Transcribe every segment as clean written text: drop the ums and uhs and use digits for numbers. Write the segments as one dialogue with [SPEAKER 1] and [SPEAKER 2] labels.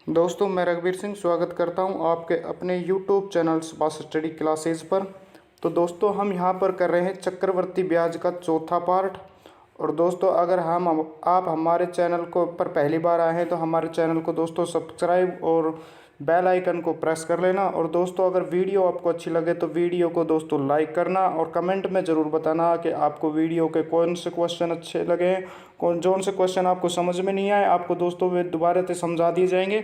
[SPEAKER 1] दोस्तों, मैं रघुवीर सिंह स्वागत करता हूं आपके अपने YouTube channel Subhash study classes पर। तो दोस्तों, हम यहां पर कर रहे हैं चक्रवर्ती ब्याज का चौथा पार्ट। और दोस्तों, अगर आप हमारे चैनल को पर पहली बार आए हैं तो हमारे चैनल को दोस्तों सब्सक्राइब और बेल आइकन को प्रेस कर लेना। और दोस्तों, अगर वीडियो आपको अच्छी लगे तो वीडियो को दोस्तों लाइक करना और कमेंट में ज़रूर बताना कि आपको वीडियो के कौन से क्वेश्चन अच्छे लगे हैं, कौन से क्वेश्चन आपको समझ में नहीं आए, आपको दोस्तों वे दोबारा से समझा दिए जाएंगे।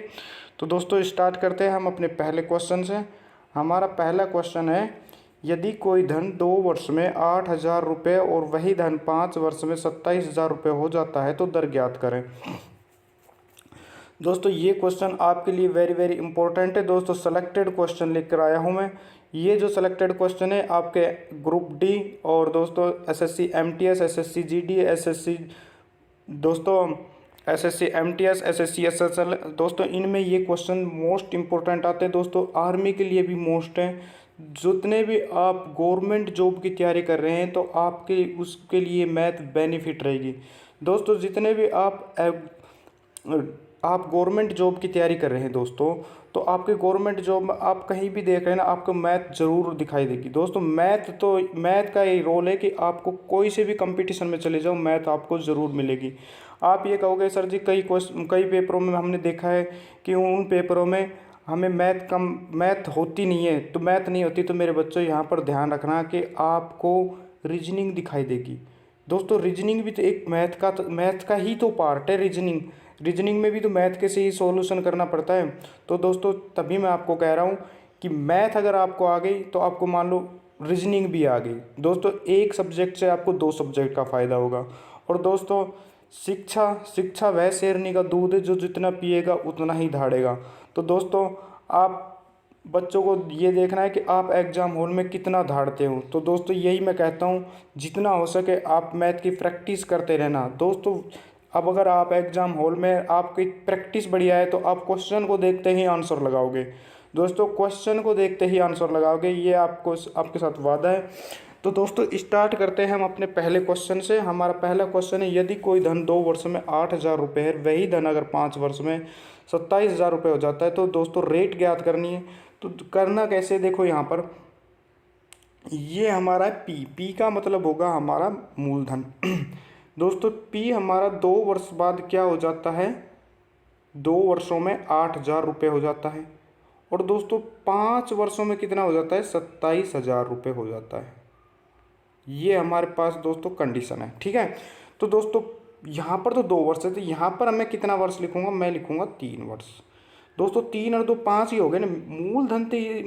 [SPEAKER 1] तो दोस्तों, स्टार्ट करते हैं हम अपने पहले क्वेश्चन से। हमारा पहला क्वेश्चन है, यदि कोई धन 2 वर्ष में 8,000 रुपये और वही धन 5 वर्ष में 27,000 रुपये हो जाता है तो दर ज्ञात करें। दोस्तों, ये क्वेश्चन आपके लिए वेरी वेरी इंपॉर्टेंट है। दोस्तों, सेलेक्टेड क्वेश्चन लेकर आया हूँ मैं। ये जो सेलेक्टेड क्वेश्चन है आपके ग्रुप डी और दोस्तों SSC MTS, SSC GD, SSC दोस्तों एसएससी एमटीएस, एसएससी एसएसएल, दोस्तों इनमें ये क्वेश्चन मोस्ट इंपॉर्टेंट आते हैं। दोस्तों, आर्मी के लिए भी मोस्ट हैं। जितने भी आप गवर्नमेंट जॉब की तैयारी कर रहे हैं तो आपके उसके लिए मैथ बेनिफिट रहेगी। दोस्तों, जितने भी आप गवर्नमेंट जॉब की तैयारी कर रहे हैं दोस्तों, तो आपके गवर्नमेंट जॉब में आप कहीं भी देख रहे हैं ना, आपको मैथ ज़रूर दिखाई देगी। दोस्तों, मैथ का ये रोल है कि आपको कोई से भी कंपटीशन में चले जाओ, मैथ आपको ज़रूर मिलेगी। आप ये कहोगे सर जी कई पेपरों में हमने देखा है कि उन पेपरों में हमें मैथ होती नहीं है। तो मैथ नहीं होती तो मेरे बच्चों यहाँ पर ध्यान रखना कि आपको रीजनिंग दिखाई देगी। दोस्तों, रीजनिंग भी तो एक मैथ का ही तो पार्ट है। रीजनिंग में भी तो मैथ के से ही सॉल्यूशन करना पड़ता है। तो दोस्तों, तभी मैं आपको कह रहा हूँ कि मैथ अगर आपको आ गई तो आपको मान लो रीजनिंग भी आ गई। दोस्तों, एक सब्जेक्ट से आपको 2 सब्जेक्ट का फ़ायदा होगा। और दोस्तों, शिक्षा शिक्षा वह शेरनी का दूध है जो जितना पिएगा उतना ही धाड़ेगा। तो दोस्तों, आप बच्चों को ये देखना है कि आप एग्ज़ाम हॉल में कितना धाड़ते हो। तो दोस्तों, यही मैं कहता हूँ, जितना हो सके आप मैथ की प्रैक्टिस करते रहना। दोस्तों, अब अगर आप एग्ज़ाम हॉल में आपकी प्रैक्टिस बढ़िया है तो आप क्वेश्चन को देखते ही आंसर लगाओगे। दोस्तों, क्वेश्चन को देखते ही आंसर लगाओगे, ये आपके साथ वादा है। तो दोस्तों, स्टार्ट करते हैं हम अपने पहले क्वेश्चन से। हमारा पहला क्वेश्चन है, यदि कोई धन 2 वर्ष में 8,000 रुपये है, वही धन अगर 5 वर्ष में 27,000 रुपये हो जाता है तो दोस्तों रेट ज्ञात करनी है। तो करना कैसे, देखो यहाँ पर ये हमारा पी का मतलब होगा हमारा मूलधन। दोस्तों, पी हमारा 2 वर्ष बाद क्या हो जाता है, 2 वर्षों में 8,000 रुपये हो जाता है। और दोस्तों, 5 वर्षों में कितना हो जाता है, 27,000 रुपये हो जाता है। ये हमारे पास दोस्तों कंडीशन है, ठीक है। तो दोस्तों, यहाँ पर तो 2 वर्ष है, तो यहाँ पर मैं कितना वर्ष लिखूंगा, मैं लिखूंगा 3 वर्ष। दोस्तों, 3 और 2 5 ही हो गए ना।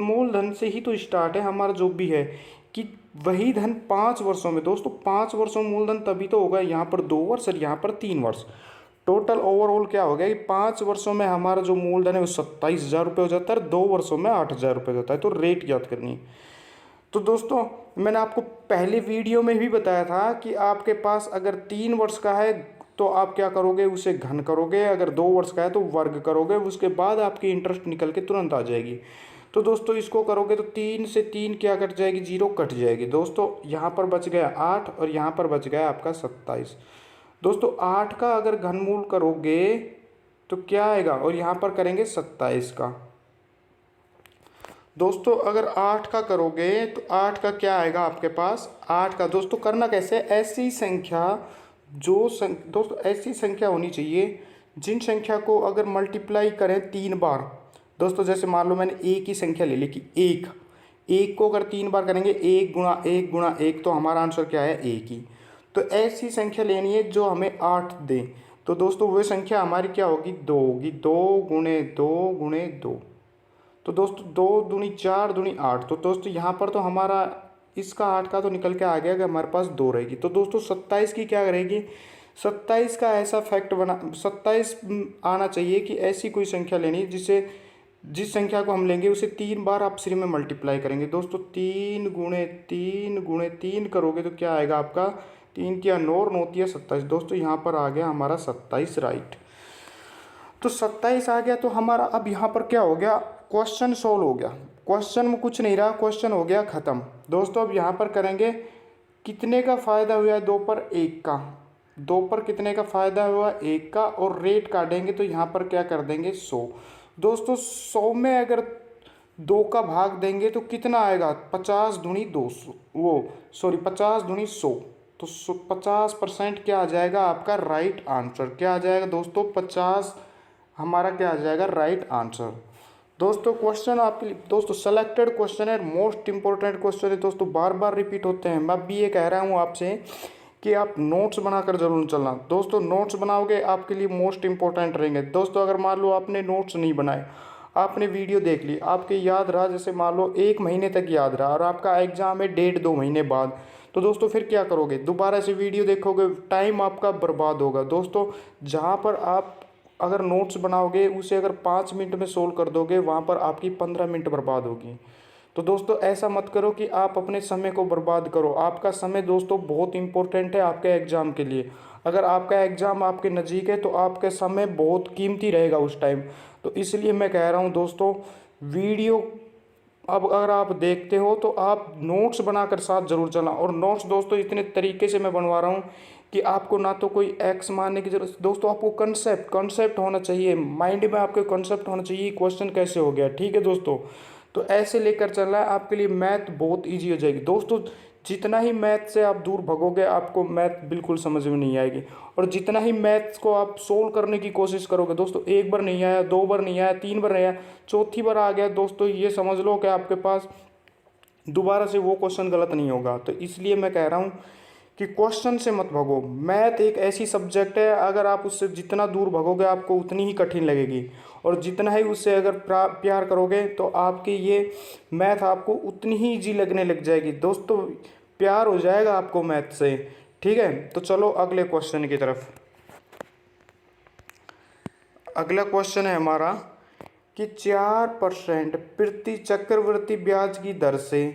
[SPEAKER 1] मूलधन से ही तो स्टार्ट है हमारा जो भी है, कि वही धन 5 वर्षों में। दोस्तों, 5 वर्षों में मूलधन तभी तो होगा। यहाँ पर 2 वर्ष और यहाँ पर 3 वर्ष। टोटल ओवरऑल क्या हो गया कि 5 वर्षों में हमारा जो मूलधन है वो 27,000 रुपये हो जाता है, 2 वर्षों में 8,000 रुपये हो जाता है। तो रेट याद करनी है। तो दोस्तों, मैंने आपको पहले वीडियो में भी बताया था कि आपके पास अगर 3 वर्ष का है तो आप क्या करोगे, उसे घन करोगे। अगर 2 वर्ष का है तो वर्ग करोगे, उसके बाद आपकी इंटरेस्ट निकल के तुरंत आ जाएगी। तो दोस्तों, इसको करोगे तो 3 से 3 क्या कट जाएगी, 0 कट जाएगी। दोस्तों, यहाँ पर बच गया 8 और यहाँ पर बच गया आपका 27। दोस्तों, 8 का अगर घनमूल करोगे तो क्या आएगा, और यहाँ पर करेंगे 27 का। दोस्तों, अगर 8 का करोगे तो 8 का क्या आएगा आपके पास, 8 का दोस्तों करना कैसे, ऐसी संख्या दोस्तों ऐसी संख्या होनी चाहिए जिन संख्या को अगर मल्टीप्लाई करें 3 बार। दोस्तों, जैसे मान लो मैंने एक ही संख्या ले ली कि एक को अगर 3 बार करेंगे, 1 गुणा 1 गुणा 1, तो हमारा आंसर क्या है, 1 ही। तो ऐसी संख्या लेनी है जो हमें 8 दे। तो दोस्तों, वो संख्या हमारी क्या होगी, 2 होगी। 2 गुणे 2 गुणे 2। तो दोस्तों, 2 दूनी 4 दूनी 8। तो दोस्तों, यहाँ पर तो हमारा इसका 8 का तो निकल के आ गया कि हमारे पास 2 रहेगी। तो दोस्तों, 27 की क्या रहेगी, 27 का ऐसा फैक्ट 27 आना चाहिए कि ऐसी कोई संख्या लेनी जिस संख्या को हम लेंगे उसे 3 बार आप सिरे में मल्टीप्लाई करेंगे। दोस्तों, 3 करोगे तो क्या आएगा आपका, 3 की 9 9 है 27। दोस्तों, यहाँ पर आ गया हमारा 27 राइट। तो 27 आ गया तो हमारा अब यहाँ पर क्या हो गया, क्वेश्चन सोल्व हो गया। क्वेश्चन में कुछ नहीं रहा, क्वेश्चन हो गया ख़त्म। दोस्तों, अब यहाँ पर करेंगे कितने का फ़ायदा हुआ है, 2 पर 1 का। 2 पर कितने का फ़ायदा हुआ, 1 का। और रेट काटेंगे तो यहाँ पर क्या कर देंगे, 100। दोस्तों 100 में अगर 2 का भाग देंगे तो कितना आएगा, 50 दूनी 200, वो सॉरी 50 दूनी 100, तो 50% क्या आ जाएगा आपका राइट आंसर, क्या आ जाएगा दोस्तों 50 हमारा क्या आ जाएगा राइट आंसर। दोस्तों क्वेश्चन आपके लिए दोस्तों सेलेक्टेड क्वेश्चन है, मोस्ट इंपॉर्टेंट क्वेश्चन है दोस्तों, बार बार रिपीट होते हैं। मैं भी ये कह रहा हूँ आपसे कि आप नोट्स बनाकर जरूर चलना दोस्तों, नोट्स बनाओगे आपके लिए मोस्ट इंपॉर्टेंट रहेंगे दोस्तों। अगर मान लो आपने नोट्स नहीं बनाए, आपने वीडियो देख ली, आपके याद रहा, जैसे मान लो 1 महीने तक याद रहा और आपका एग्जाम है 1.5-2 महीने बाद, तो दोस्तों फिर क्या करोगे, दोबारा से वीडियो देखोगे, टाइम आपका बर्बाद होगा दोस्तों। जहाँ पर आप अगर नोट्स बनाओगे उसे अगर 5 मिनट में सोल्व कर दोगे, वहाँ पर आपकी 15 मिनट बर्बाद होगी। तो दोस्तों ऐसा मत करो कि आप अपने समय को बर्बाद करो। आपका समय दोस्तों बहुत इंपॉर्टेंट है आपके एग्ज़ाम के लिए। अगर आपका एग्ज़ाम आपके नज़दीक है तो आपका समय बहुत कीमती रहेगा उस टाइम। तो इसलिए मैं कह रहा हूँ दोस्तों, वीडियो अब अगर आप देखते हो तो आप नोट्स बनाकर साथ ज़रूर चलना। और नोट्स दोस्तों इतने तरीके से मैं बनवा रहा हूँ कि आपको ना तो कोई एक्स मारने की जरूरत दोस्तों, आपको कंसेप्ट होना चाहिए, माइंड में आपके कंसेप्ट होना चाहिए, क्वेश्चन कैसे हो गया, ठीक है दोस्तों। तो ऐसे लेकर चलना है, आपके लिए मैथ बहुत ईजी हो जाएगी दोस्तों। जितना ही मैथ से आप दूर भगोगे आपको मैथ बिल्कुल समझ में नहीं आएगी। और जितना ही मैथ्स को आप सोल्व करने की कोशिश करोगे दोस्तों, 1 बार नहीं आया, 2 बार नहीं आया, 3 बार नहीं आया, चौथी बार आ गया दोस्तों, ये समझ लो कि आपके पास दोबारा से वो क्वेश्चन गलत नहीं होगा। तो इसलिए मैं कह रहा हूँ कि क्वेश्चन से मत भगो। मैथ एक ऐसी सब्जेक्ट है, अगर आप उससे जितना दूर भगोगे आपको उतनी ही कठिन लगेगी, और जितना ही उससे अगर प्यार करोगे तो आपकी ये मैथ आपको उतनी ही ईजी लगने लग जाएगी दोस्तों, प्यार हो जाएगा आपको मैथ से, ठीक है। तो चलो अगले क्वेश्चन की तरफ। अगला क्वेश्चन है हमारा कि 4% प्रति चक्रवृद्धि ब्याज की दर से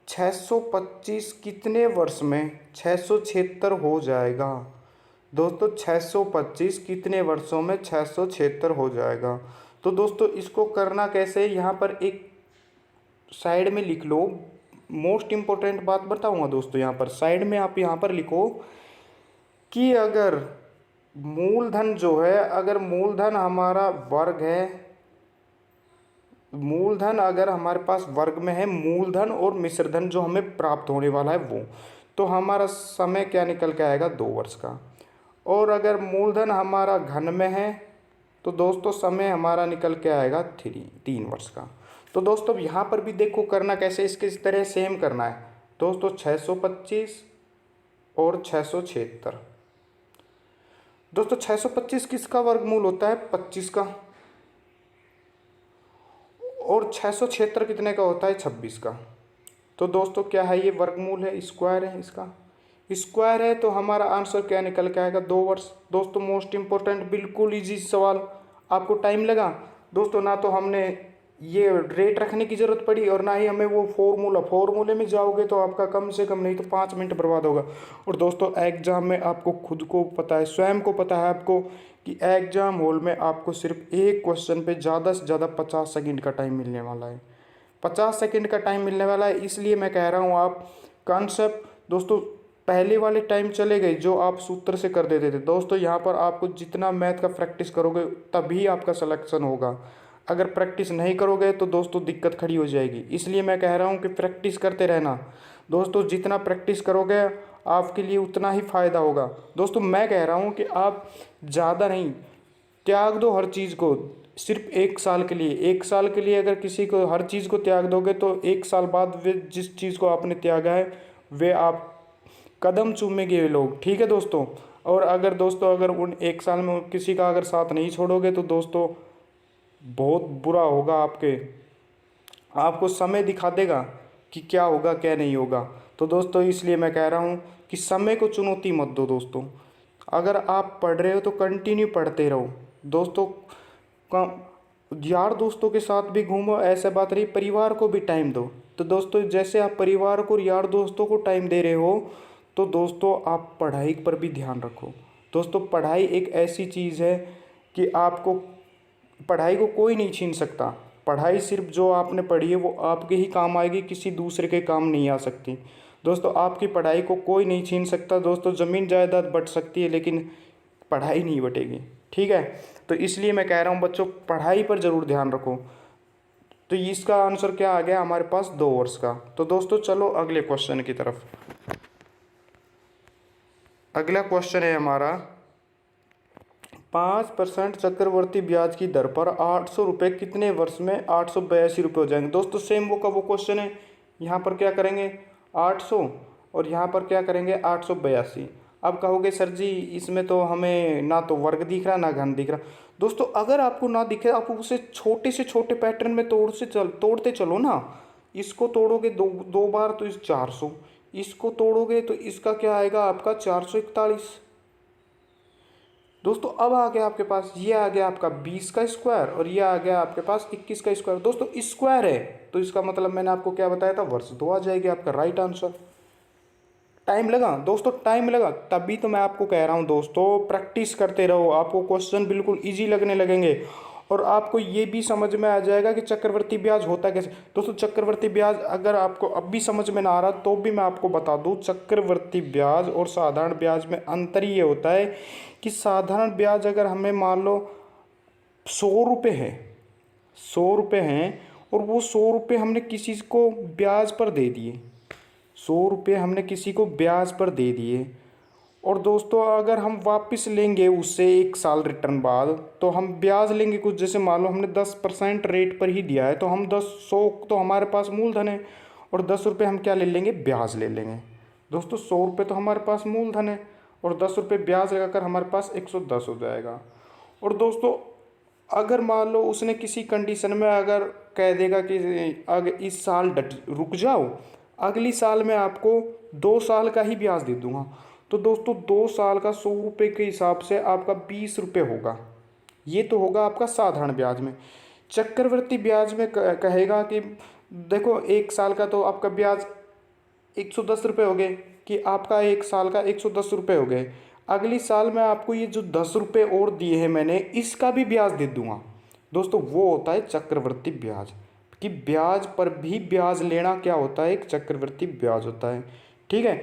[SPEAKER 1] 625 कितने वर्ष में 676 हो जाएगा। दोस्तों 625 कितने वर्षों में 676 हो जाएगा। तो दोस्तों इसको करना कैसे, यहाँ पर एक साइड में लिख लो, मोस्ट इम्पोर्टेंट बात बताऊंगा दोस्तों। यहाँ पर साइड में आप यहाँ पर लिखो कि अगर मूलधन जो है, अगर मूलधन हमारा वर्ग है, मूलधन अगर हमारे पास वर्ग में है, मूलधन और मिश्रधन जो हमें प्राप्त होने वाला है वो, तो हमारा समय क्या निकल के आएगा 2 वर्ष का। और अगर मूलधन हमारा घन में है तो दोस्तों समय हमारा निकल के आएगा 3 वर्ष का। तो दोस्तों यहाँ पर भी देखो करना कैसे, इसके इस तरह सेम करना है दोस्तों, 625 और 676। दोस्तों 625 किसका वर्गमूल होता है, 25 का, और 676 कितने का होता है, 26 का। तो दोस्तों क्या है, ये वर्गमूल है, स्क्वायर है, इसका स्क्वायर है, तो हमारा आंसर क्या निकल के आएगा, 2 वर्ष। दोस्तों मोस्ट इंपॉर्टेंट बिल्कुल इजी सवाल, आपको टाइम लगा दोस्तों, ना तो हमने ये रेट रखने की ज़रूरत पड़ी और ना ही हमें वो फॉर्मूले में जाओगे तो आपका कम से कम नहीं तो 5 मिनट बर्बाद होगा। और दोस्तों एग्ज़ाम में आपको खुद को पता है, स्वयं को पता है आपको कि एग्ज़ाम हॉल में आपको सिर्फ एक क्वेश्चन पे ज़्यादा से ज़्यादा 50 सेकंड का टाइम मिलने वाला है, 50 सेकंड का टाइम मिलने वाला है। इसलिए मैं कह रहा हूँ आप कॉन्सेप्ट दोस्तों, पहले वाले टाइम चले गए जो आप सूत्र से कर देते थे दोस्तों। यहाँ पर आपको जितना मैथ का प्रैक्टिस करोगे तभी आपका सिलेक्शन होगा, अगर प्रैक्टिस नहीं करोगे तो दोस्तों दिक्कत खड़ी हो जाएगी। इसलिए मैं कह रहा हूँ कि प्रैक्टिस करते रहना दोस्तों, जितना प्रैक्टिस करोगे आपके लिए उतना ही फ़ायदा होगा दोस्तों। मैं कह रहा हूँ कि आप ज़्यादा नहीं, त्याग दो हर चीज़ को, सिर्फ 1 साल के लिए, 1 साल के लिए अगर किसी को हर चीज़ को त्याग दोगे तो 1 साल बाद वे जिस चीज़ को आपने त्यागा है वे आप कदम चूमेंगे वे लोग, ठीक है दोस्तों। और अगर दोस्तों अगर उन 1 साल में किसी का अगर साथ नहीं छोड़ोगे तो दोस्तों बहुत बुरा होगा, आपको समय दिखा देगा कि क्या होगा क्या नहीं होगा। तो दोस्तों इसलिए मैं कह रहा हूँ कि समय को चुनौती मत दो दोस्तों, अगर आप पढ़ रहे हो तो कंटिन्यू पढ़ते रहो दोस्तों। यार दोस्तों के साथ भी घूमो, ऐसा बात नहीं, परिवार को भी टाइम दो। तो दोस्तों जैसे आप परिवार को, यार दोस्तों को टाइम दे रहे हो तो दोस्तों आप पढ़ाई पर भी ध्यान रखो दोस्तों। पढ़ाई एक ऐसी चीज़ है कि आपको, पढ़ाई को कोई नहीं छीन सकता, पढ़ाई सिर्फ जो आपने पढ़ी है वो आपके ही काम आएगी, किसी दूसरे के काम नहीं आ सकती दोस्तों। आपकी पढ़ाई को कोई नहीं छीन सकता दोस्तों, ज़मीन जायदाद बट सकती है लेकिन पढ़ाई नहीं बटेगी, ठीक है। तो इसलिए मैं कह रहा हूँ बच्चों, पढ़ाई पर ज़रूर ध्यान रखो। तो इसका आंसर क्या आ गया हमारे पास, 2 वर्ष का। तो दोस्तों चलो अगले क्वेश्चन की तरफ। अगला क्वेश्चन है हमारा, 5% चक्रवर्ती ब्याज की दर पर 800 रुपये कितने वर्ष में 882 रुपये हो जाएंगे। दोस्तों सेम वो का वो क्वेश्चन है। यहाँ पर क्या करेंगे 800 और यहाँ पर क्या करेंगे 882। अब कहोगे सर जी इसमें तो हमें ना तो वर्ग दिख रहा ना घन दिख रहा। दोस्तों अगर आपको ना दिखे, आप उसे छोटे से छोटे पैटर्न में तोड़ते चलो ना। इसको तोड़ोगे दो दो बार तो इस 400, इसको तोड़ोगे तो इसका क्या आएगा आपका 441। दोस्तों अब आ गया आपके पास, ये आ गया आपका 20 का स्क्वायर और ये आ गया आपके पास 21 का स्क्वायर। दोस्तों स्क्वायर है तो इसका मतलब मैंने आपको क्या बताया था, वर्ष 2 आ जाएगी आपका राइट आंसर। टाइम लगा दोस्तों, टाइम लगा, तभी तो मैं आपको कह रहा हूँ दोस्तों प्रैक्टिस करते रहो, आपको क्वेश्चन बिल्कुल इजी लगने लगेंगे और आपको ये भी समझ में आ जाएगा कि चक्रवर्ती ब्याज होता कैसे। दोस्तों चक्रवर्ती ब्याज अगर आपको अब भी समझ में ना आ रहा तो भी मैं आपको बता दूं, चक्रवर्ती ब्याज और साधारण ब्याज में अंतर ये होता है कि साधारण ब्याज अगर हमें मान लो 100 रुपये है, 100 रुपये हैं और वो 100 रुपये हमने किसी को ब्याज पर दे दिए, 100 रुपये हमने किसी को ब्याज पर दे दिए और दोस्तों अगर हम वापस लेंगे उससे 1 साल रिटर्न बाद तो हम ब्याज लेंगे कुछ, जैसे मान लो हमने 10% रेट पर ही दिया है तो हम 100 तो हमारे पास मूलधन है और 10 रुपये हम क्या ले लेंगे, ब्याज ले लेंगे। दोस्तों 100 रुपये तो हमारे पास मूलधन है और 10 रुपये ब्याज लगाकर हमारे पास 110 हो जाएगा। और दोस्तों अगर मान लो उसने किसी कंडीशन में अगर कह देगा कि अगर इस साल रुक जाओ, अगली साल में आपको 2 साल का ही ब्याज दे दूंगा, तो दोस्तों 2 साल का 100 रुपये के हिसाब से आपका 20 रुपये होगा। ये तो होगा आपका साधारण ब्याज में। चक्रवर्ती ब्याज में कहेगा कि देखो 1 साल का तो आपका ब्याज 110 रुपये हो गए, कि आपका 1 साल का 110 रुपये हो गए, अगली साल में आपको ये जो 10 रुपये और दिए हैं मैंने इसका भी ब्याज दे दूंगा। दोस्तों वो होता है चक्रवर्ती ब्याज, कि ब्याज पर भी ब्याज लेना क्या होता है, एक चक्रवर्ती ब्याज होता है। ठीक है,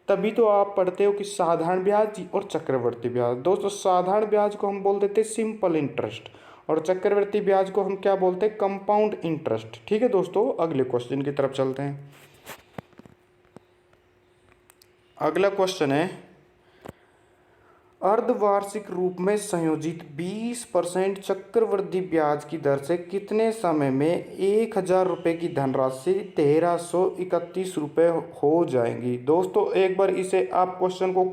[SPEAKER 1] तभी तो आप पढ़ते हो कि साधारण ब्याज और चक्रवर्ती ब्याज। दोस्तों साधारण ब्याज को हम बोल देते हैं सिंपल इंटरेस्ट और चक्रवर्ती ब्याज को हम क्या बोलते हैं, कंपाउंड इंटरेस्ट। ठीक है दोस्तों, अगले क्वेश्चन की तरफ चलते हैं। अगला क्वेश्चन है, अर्धवार्षिक रूप में संयोजित 20% चक्रवृद्धि ब्याज की दर से कितने समय में 1000 रुपये की धनराशि 1331 रुपये हो जाएंगी। दोस्तों एक बार इसे आप क्वेश्चन को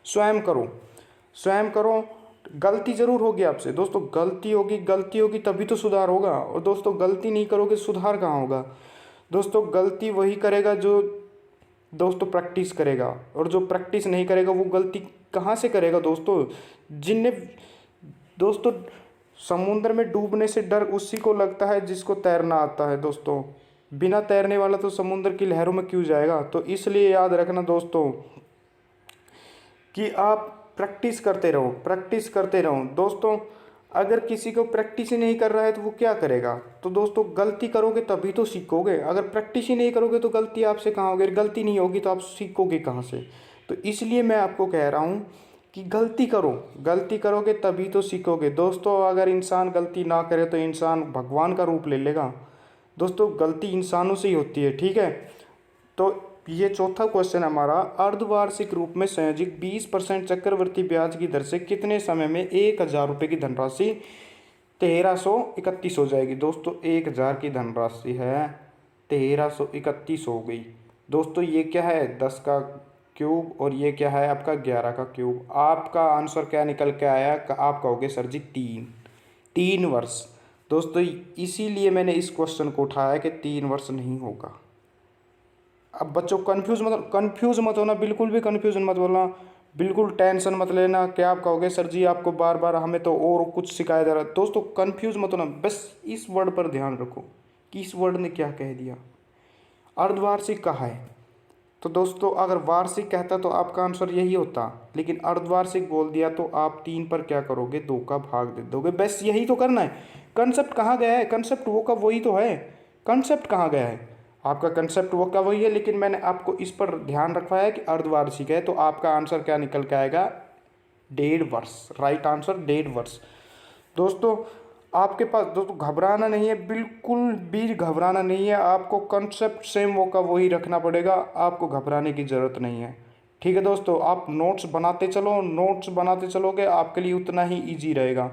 [SPEAKER 1] स्वयं करो। गलती जरूर होगी आपसे दोस्तों, गलती होगी तभी तो सुधार होगा। और दोस्तों गलती नहीं करोगे सुधार कहाँ होगा। दोस्तों गलती वही करेगा जो दोस्तों प्रैक्टिस करेगा, और जो प्रैक्टिस नहीं करेगा वो गलती कहाँ से करेगा। दोस्तों समुद्र में डूबने से डर उसी को लगता है जिसको तैरना आता है। दोस्तों बिना तैरने वाला तो समुद्र की लहरों में क्यों जाएगा। तो इसलिए याद रखना दोस्तों कि आप प्रैक्टिस करते रहो। दोस्तों अगर किसी को प्रैक्टिस ही नहीं कर रहा है तो वो क्या करेगा। तो दोस्तों गलती करोगे तभी तो सीखोगे, अगर प्रैक्टिस ही नहीं करोगे तो गलती आपसे कहाँ होगी, गलती नहीं होगी तो आप सीखोगे कहाँ से। तो इसलिए मैं आपको कह रहा हूँ कि गलती करोगे तभी तो सीखोगे। दोस्तों अगर इंसान गलती ना करे तो इंसान भगवान का रूप ले लेगा। दोस्तों गलती इंसानों से ही होती है। ठीक है, तो ये चौथा क्वेश्चन हमारा, अर्धवार्षिक रूप में संयोजित 20% चक्रवृद्धि ब्याज की दर से कितने समय में 1000 रुपये की धनराशि 1331 हो जाएगी। दोस्तों 1000 की धनराशि है 1331 हो गई। दोस्तों ये क्या है 10 का क्यूब और ये क्या है आपका 11 का क्यूब। आपका आंसर क्या निकल के आया, आप कहोगे सर जी 3 वर्ष। दोस्तों इसीलिए मैंने इस क्वेश्चन को उठाया कि 3 वर्ष नहीं होगा। अब बच्चों कंफ्यूज मत होना, बिल्कुल भी कंफ्यूजन मत बोलना, बिल्कुल टेंशन मत लेना कि आप कहोगे सर जी आपको बार बार हमें तो और कुछ सिखाया जा रहा है। दोस्तों कंफ्यूज मत होना, बस इस वर्ड पर ध्यान रखो कि इस वर्ड ने क्या कह दिया। अर्धवार्षिक कहा है तो दोस्तों अगर वार्षिक कहता तो आपका आंसर यही होता, लेकिन अर्धवार्षिक बोल दिया तो आप 3 पर क्या करोगे, 2 का भाग दे दोगे। बस यही तो करना है। कंसेप्ट कहाँ गया है, कंसेप्ट वो का वही तो है। कंसेप्ट कहाँ गया है, आपका कंसेप्ट वो का वही है, लेकिन मैंने आपको इस पर ध्यान रखवाया कि अर्धवार्षिक है। तो आपका आंसर क्या निकल के आएगा, 1.5 वर्ष। राइट आंसर 1.5 वर्ष। दोस्तों आपके पास दोस्तों घबराना नहीं है, बिल्कुल भी घबराना नहीं है। आपको कंसेप्ट सेम वो का वही रखना पड़ेगा, आपको घबराने की ज़रूरत नहीं है। ठीक है दोस्तों, आप नोट्स बनाते चलो, नोट्स बनाते चलोगे आपके लिए उतना ही इजी रहेगा।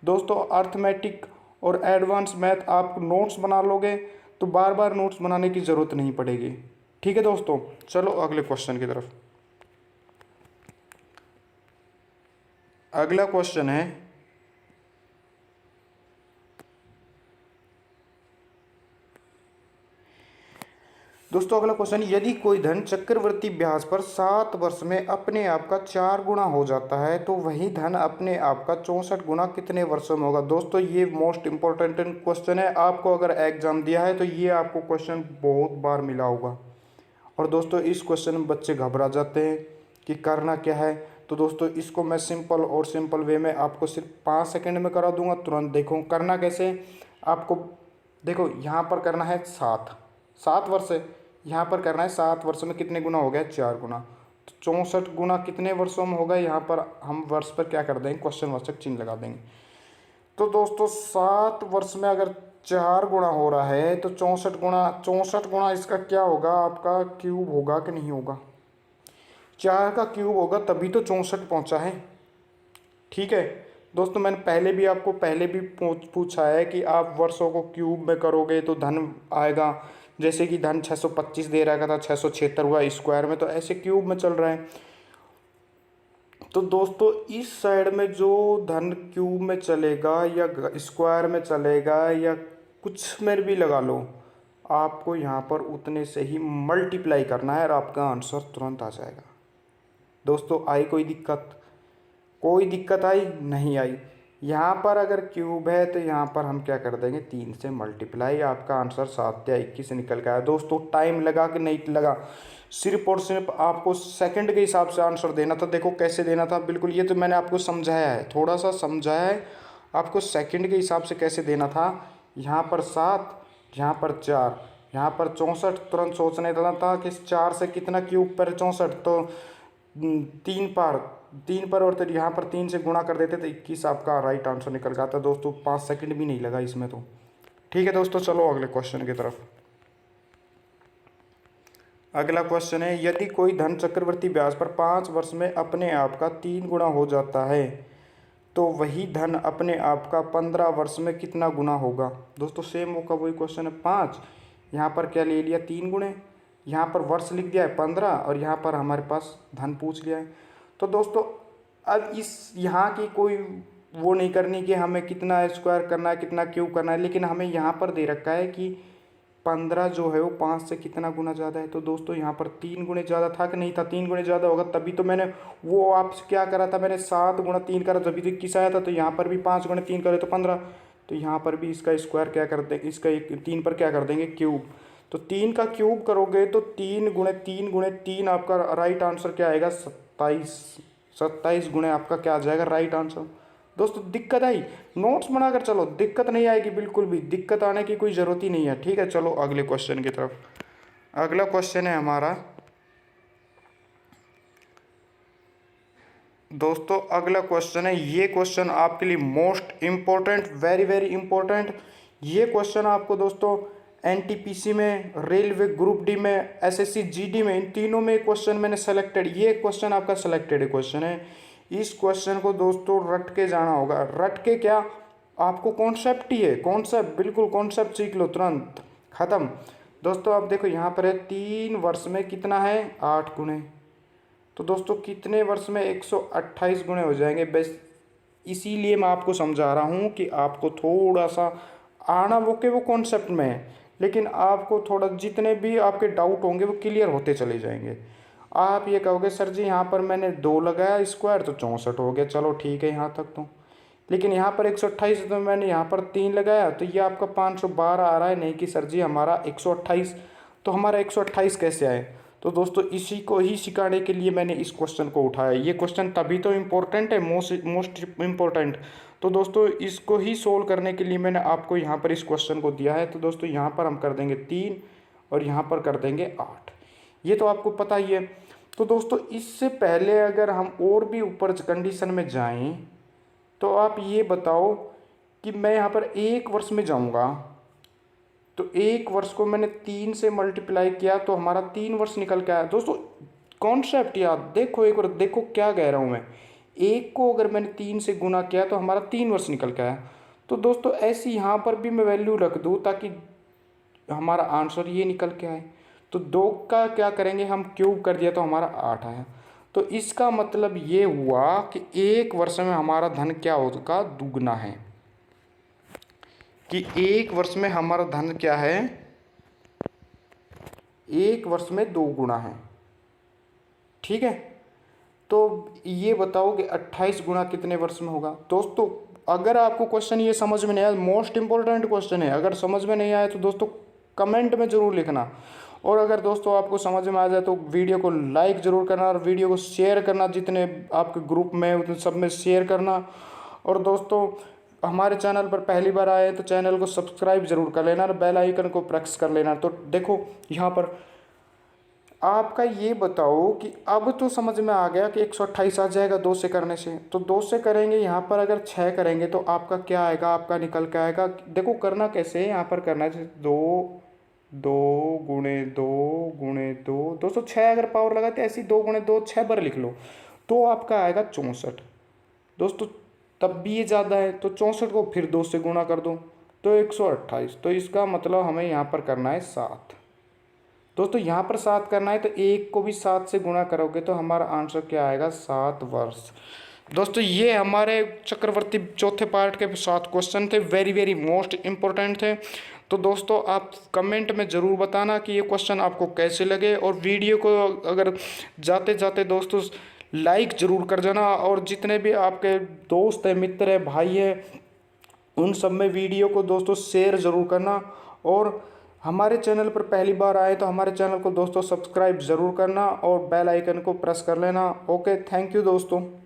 [SPEAKER 1] दोस्तों अर्थमेटिक और एडवांस मैथ आप नोट्स बना लोगे तो बार बार नोट्स बनाने की ज़रूरत नहीं पड़ेगी। ठीक है दोस्तों, चलो अगले क्वेश्चन की तरफ। अगला क्वेश्चन है, दोस्तों अगला क्वेश्चन, यदि कोई धन चक्रवृद्धि ब्याज पर 7 वर्ष में अपने आप का 4 गुना हो जाता है तो वही धन अपने आप का 64 गुना कितने वर्षों में होगा। दोस्तों ये मोस्ट इंपॉर्टेंट क्वेश्चन है, आपको अगर एग्जाम दिया है तो ये आपको क्वेश्चन बहुत बार मिला होगा। और दोस्तों इस क्वेश्चन में बच्चे घबरा जाते हैं कि करना क्या है। तो दोस्तों इसको मैं सिंपल वे में आपको सिर्फ 5 सेकंड में करा दूंगा, तुरंत देखो करना कैसे। आपको देखो यहाँ पर करना है 7 वर्ष है, यहाँ पर करना है 7 वर्ष में कितने गुना हो गया, 4 गुना। तो 64 गुना कितने वर्षों में होगा, यहाँ पर हम वर्ष पर क्या कर देंगे, क्वेश्चन वाचक चिन्ह लगा देंगे। तो दोस्तों 7 वर्ष में अगर 4 गुना हो रहा है तो 64 गुना इसका क्या होगा, आपका क्यूब होगा कि नहीं होगा। 4 का क्यूब होगा तभी तो 64 पहुँचा है। ठीक है दोस्तों, मैंने पहले भी पूछा है कि आप वर्षों को क्यूब में करोगे तो धन आएगा। जैसे कि धन 625 दे रखा था, 676 हुआ स्क्वायर में, तो ऐसे क्यूब में चल रहा है। तो दोस्तों इस साइड में जो धन क्यूब में चलेगा या स्क्वायर में चलेगा या कुछ में भी लगा लो, आपको यहाँ पर उतने से ही मल्टीप्लाई करना है और आपका आंसर तुरंत आ जाएगा। दोस्तों आई कोई दिक्कत आई नहीं आई। यहाँ पर अगर क्यूब है तो यहाँ पर हम क्या कर देंगे, 3 से मल्टीप्लाई, आपका आंसर 7 या 21 निकल के आया। दोस्तों टाइम लगा कि नहीं लगा, सिर्फ और सिर्फ आपको सेकंड के हिसाब से आंसर देना था। देखो कैसे देना था, बिल्कुल ये तो मैंने आपको समझाया है, थोड़ा सा समझाया है आपको सेकंड के हिसाब से कैसे देना था। यहाँ पर 7, यहाँ पर 4, यहाँ पर 64, तुरंत सोचने देना था कि 4 से कितना क्यूब पर 64, तो 3 पर और तो यहाँ पर 3 से गुणा कर देते तो 21 आपका राइट आंसर निकल गया था। दोस्तों 5 सेकंड भी नहीं लगा इसमें तो। ठीक है दोस्तों, चलो अगले क्वेश्चन की तरफ। अगला क्वेश्चन है, यदि कोई धन चक्रवृद्धि ब्याज पर 5 वर्ष में अपने आप का 3 गुना हो जाता है तो वही धन अपने आप का 15 वर्ष में कितना गुना होगा। दोस्तों सेम वो का वही क्वेश्चन है, 5, यहाँ पर क्या ले लिया 3 गुणे, यहाँ पर वर्ष लिख दिया है 15 और यहाँ पर हमारे पास धन पूछ लिया है। तो दोस्तों अब इस यहाँ की कोई वो नहीं करनी कि हमें कितना स्क्वायर करना है कितना क्यूब करना है, लेकिन हमें यहाँ पर दे रखा है कि 15 जो है वो 5 से कितना गुना ज़्यादा है। तो दोस्तों यहाँ पर 3 गुने ज़्यादा था कि नहीं था, 3 गुने ज़्यादा होगा तभी तो मैंने वो आपसे क्या करा था, मैंने 7 गुणा 3 करा तभी तो 21 आया था। तो यहाँ पर भी 5 गुणे 3 करे तो 15, तो यहाँ पर भी इसका स्क्वायर क्या कर देंगे, इसका 3 पर क्या कर देंगे क्यूब। तो 3 का क्यूब करोगे तो 3 आपका राइट आंसर क्या आएगा, 27 गुणे आपका क्या आ जाएगा राइट आंसर। दोस्तों दिक्कत आई, नोट्स बनाकर चलो, दिक्कत नहीं आएगी, बिल्कुल भी दिक्कत आने की कोई ज़रूरत ही नहीं है। ठीक है, चलो अगले क्वेश्चन की तरफ। अगला क्वेश्चन है हमारा, दोस्तों अगला क्वेश्चन है, ये क्वेश्चन आपके लिए most important, very very important. ये क्वेश्चन आपको दोस्तों एनटीपीसी में, रेलवे ग्रुप डी में, एसएससी जीडी में, इन तीनों में क्वेश्चन मैंने सेलेक्टेड, ये क्वेश्चन आपका सेलेक्टेड क्वेश्चन है। इस क्वेश्चन को दोस्तों रट के जाना होगा, रट के क्या, आपको कॉन्सेप्ट ही है, कॉन्सेप्ट, बिल्कुल कॉन्सेप्ट सीख लो तुरंत खत्म। दोस्तों आप देखो यहाँ पर है 3 वर्ष में कितना है 8 गुणे, तो दोस्तों कितने वर्ष में 128 गुणे हो जाएंगे। बस इसीलिए मैं आपको समझा रहा हूँ कि आपको थोड़ा सा आना वो के वो कॉन्सेप्ट में है, लेकिन आपको थोड़ा जितने भी आपके डाउट होंगे वो क्लियर होते चले जाएंगे। आप ये कहोगे सर जी यहाँ पर मैंने 2 लगाया स्क्वायर तो 64 हो गया, चलो ठीक है यहाँ तक तो, लेकिन यहाँ पर 128 तो मैंने यहाँ पर 3 लगाया तो ये आपका 512 आ रहा है, नहीं कि सर जी हमारा 128, तो हमारा 128 कैसे आए। तो दोस्तों इसी को ही सिखाने के लिए मैंने इस क्वेश्चन को उठाया। ये क्वेश्चन तभी तो इम्पोर्टेंट है, मोस्ट इम्पोर्टेंट। तो दोस्तों इसको ही सोल्व करने के लिए मैंने आपको यहाँ पर इस क्वेश्चन को दिया है। तो दोस्तों यहाँ पर हम कर देंगे 3 और यहाँ पर कर देंगे 8, ये तो आपको पता ही है। तो दोस्तों इससे पहले अगर हम और भी ऊपर कंडीशन में जाएं तो आप ये बताओ कि मैं यहाँ पर 1 वर्ष में जाऊँगा, तो 1 वर्ष को मैंने 3 से मल्टीप्लाई किया तो हमारा 3 वर्ष निकल के आया। दोस्तों कॉन्सेप्ट याद देखो, एक बार देखो क्या कह रहा हूँ मैं। 1 को अगर मैंने 3 से गुना किया तो हमारा 3 वर्ष निकल के आया। तो दोस्तों ऐसी यहाँ पर भी मैं वैल्यू रख दूँ ताकि हमारा आंसर ये निकल के आए। तो 2 का क्या करेंगे हम, क्यूब कर दिया तो हमारा 8 आया। तो इसका मतलब ये हुआ कि 1 वर्ष में हमारा धन क्या होगा, दुगना है। कि 1 वर्ष में हमारा धन क्या है, 1 वर्ष में 2 गुना है। ठीक है, तो ये बताओ कि 28 गुना कितने वर्ष में होगा। दोस्तों अगर आपको क्वेश्चन ये समझ में नहीं आया, मोस्ट इंपॉर्टेंट क्वेश्चन है, अगर समझ में नहीं आया तो दोस्तों कमेंट में ज़रूर लिखना। और अगर दोस्तों आपको समझ में आ जाए तो वीडियो को लाइक ज़रूर करना और वीडियो को शेयर करना, जितने आपके ग्रुप में उतने सब में शेयर करना। और दोस्तों हमारे चैनल पर पहली बार आए तो चैनल को सब्सक्राइब जरूर कर लेना और बेल आइकन को प्रेस कर लेना। तो देखो यहाँ पर आपका ये बताओ कि अब तो समझ में आ गया कि 128 आ जाएगा 2 से करने से। तो 2 से करेंगे, यहाँ पर अगर 6 करेंगे तो आपका क्या आएगा, आपका निकल के आएगा। देखो करना कैसे है, यहाँ पर करना है 2 2 गुणे 2 गुणे 2। दोस्तों 6 अगर पावर लगाते ऐसी 2 गुणे 2 6 बार लिख लो तो आपका आएगा 64। दोस्तों तब भी ये ज़्यादा है तो 64 को फिर 2 से गुणा कर दो तो 128। तो इसका मतलब हमें यहाँ पर करना है 7। दोस्तों यहाँ पर 7 करना है तो 1 को भी 7 से गुणा करोगे तो हमारा आंसर क्या आएगा, 7 वर्ष। दोस्तों ये हमारे चक्रवर्ती चौथे पार्ट के 7 क्वेश्चन थे, वेरी वेरी मोस्ट इम्पोर्टेंट थे। तो दोस्तों आप कमेंट में ज़रूर बताना कि ये क्वेश्चन आपको कैसे लगे, और वीडियो को अगर जाते जाते दोस्तों लाइक ज़रूर कर देना। और जितने भी आपके दोस्त हैं, मित्र हैं, भाई हैं, उन सब में वीडियो को दोस्तों शेयर ज़रूर करना। और हमारे चैनल पर पहली बार आए तो हमारे चैनल को दोस्तों सब्सक्राइब ज़रूर करना और बेल आइकन को प्रेस कर लेना। ओके, थैंक यू दोस्तों।